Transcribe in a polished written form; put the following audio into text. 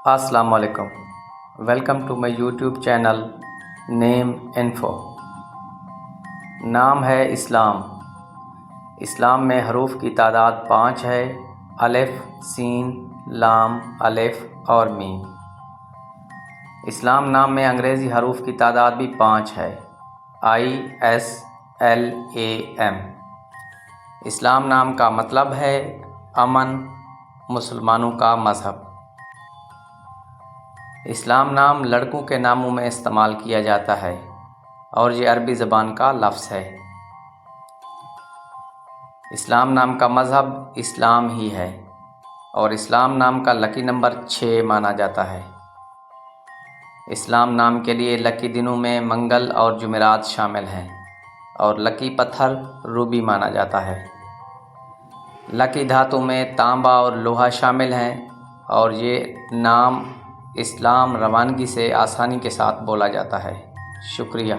السلام علیکم، welcome to my YouTube channel name info. نام ہے اسلام۔ اسلام میں حروف کی تعداد 5 ہے: الف، سین، لام، الف اور میم۔ اسلام نام میں انگریزی حروف کی تعداد بھی 5 ہے: ISLAM۔ اسلام نام کا مطلب ہے امن، مسلمانوں کا مذہب۔ اسلام نام لڑکوں کے ناموں میں استعمال کیا جاتا ہے اور یہ عربی زبان کا لفظ ہے۔ اسلام نام کا مذہب اسلام ہی ہے اور اسلام نام کا لکی نمبر 6 مانا جاتا ہے۔ اسلام نام کے لیے لکی دنوں میں منگل اور جمعرات شامل ہیں اور لکی پتھر روبی مانا جاتا ہے۔ لکی دھاتوں میں تانبا اور لوہا شامل ہیں اور یہ نام اسلام روانگی سے آسانی کے ساتھ بولا جاتا ہے۔ شکریہ۔